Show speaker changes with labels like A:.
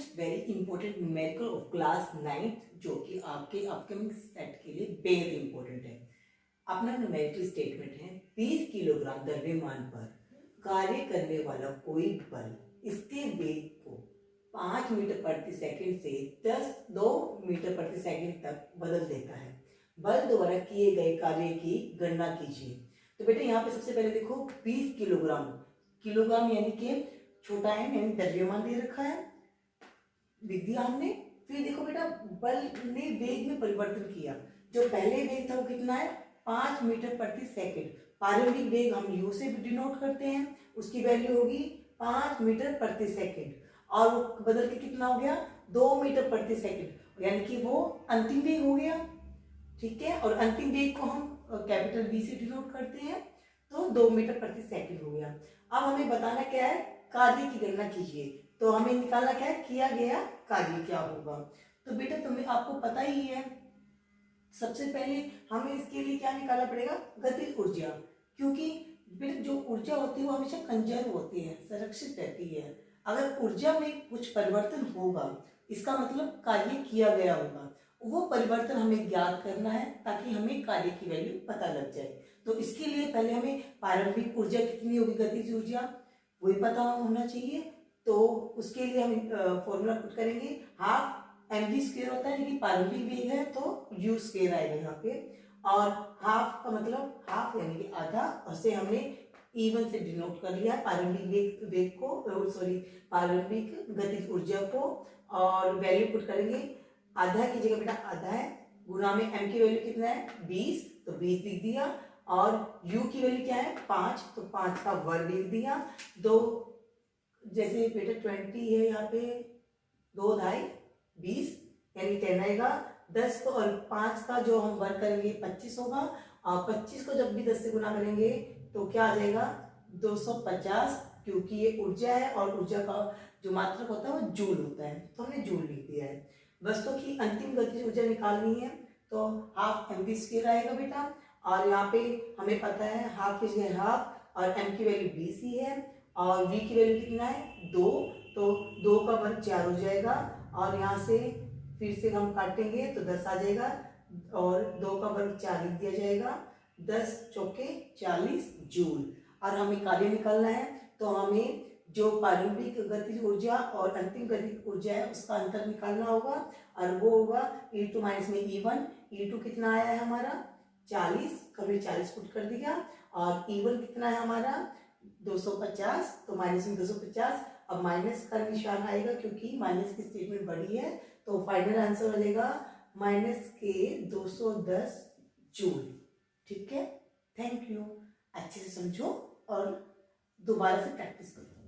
A: Students, very important numerical of class 9th जो कि आपके अपकमिंग सेट के लिए बेहद इंपॉर्टेंट है। अपना न्यूमेरिकल स्टेटमेंट है 20 किलोग्राम द्रव्यमान पर कार्य करने वाला कोई बल इसके वेग को 5 मीटर प्रति सेकंड से 2 मीटर प्रति सेकंड तक बदल देता है। बल द्वारा किए गए कार्य की गणना कीजिए। तो बेटा यहाँ पे सबसे पहले देखो 20 किलोग्राम, किलोग्राम यानी कि छोटा है, यानी द्रव्यमान दे रखा है, लिख दिया हमने। फिर देखो बेटा बल ने वेग में परिवर्तन किया। जो पहले वेग था वो कितना है, 5 मीटर प्रति सेकंड। प्रारंभिक वेग हम यू से डिनोट करते हैं, उसकी वैल्यू होगी 5 मीटर प्रति सेकंड, और वो बदल के कितना हो गया, 2 मीटर प्रति सेकंड, यानी कि वो अंतिम वेग हो गया। ठीक है, और अंतिम वेग को हम कैपिटल बी से डिनोट करते हैं, तो 2 मीटर प्रति सेकंड हो गया। अब हमें बताना क्या है, कार्य की गणना कीजिए। तो हमें निकालना क्या है, किया गया कार्य क्या होगा। तो बेटा तुम्हें आपको पता ही है, सबसे पहले हमें इसके लिए क्या निकालना पड़ेगा, गतिज ऊर्जा, क्योंकि बेटा जो ऊर्जा होती है वो हमेशा कंजर्व होती है, संरक्षित रहती है। अगर ऊर्जा में कुछ परिवर्तन होगा इसका मतलब कार्य किया गया होगा। वो परिवर्तन हमें ज्ञात करना है ताकि हमें कार्य की वैल्यू पता लग जाए। तो इसके लिए पहले हमें प्रारंभिक ऊर्जा कितनी होगी, गतिज ऊर्जा, वही पता होना चाहिए। तो उसके लिए हम फॉर्मूला पुट करेंगे, हाफ mv स्क्वायर होता है, लेकिन प्रारंभिक वेग है तो u स्क्वायर आएगा यहाँ पे, और हाफ का मतलब हाफ यानी कि आधा, और से हमने E1 से डिनोट कर लिया प्रारंभिक वेग को, सॉरी प्रारंभिक गतिज ऊर्जा को, और वैल्यू पुट करेंगे, आधा की जगह बेटा आधा है, गुना में m की वैल्यू कितना है 20, तो 20 लिख दिया, और u की वैल्यू क्या है 5, तो 5 का वर्ग लिख दिया। दो जैसे बेटा 20 है यहाँ पे, 2 ढाई 20 यानी 10 आएगा, 10 को और 5 का जो हम वर्ग करेंगे 25 होगा, और 25 को जब भी 10 से गुना करेंगे तो क्या आ जाएगा 250, क्योंकि ये ऊर्जा है और ऊर्जा का जो मात्रक होता है वो जूल होता है, तो हमने जूल लिख दिया है। वस्तु की अंतिम गतिज ऊर्जा निकालनी है, तो हाफ mv स्क्वायर आएगा बेटा, और यहाँ पे हमें पता है हाफ की जगह हाफ, और m की वैल्यू 20 ही है, और v की वैल्यू कितना है 2, तो 2 का वर्ग 4 हो जाएगा, और यहाँ से फिर से हम काटेंगे तो 10 आ जाएगा, और 2 का वर्ग 4 लिख दिया जाएगा, 10 चौके 40 जूल। और हमें कार्य निकालना है, तो हमें जो प्रारंभिक गतिज ऊर्जा और अंतिम गतिज ऊर्जा है उसका अंतर निकालना होगा, और वो होगा E2 माइनस में E1। E2 कितना आया है हमारा 40, कभी 40 पुट कर दिया, और E1 कितना है हमारा 250, तो माइनस में 250, अब माइनस का निशान आएगा क्योंकि माइनस की स्टेटमेंट बड़ी है, तो फाइनल आंसर हो जाएगा माइनस के 210 जूल। ठीक है, थैंक यू। अच्छे से समझो और दोबारा से प्रैक्टिस करो।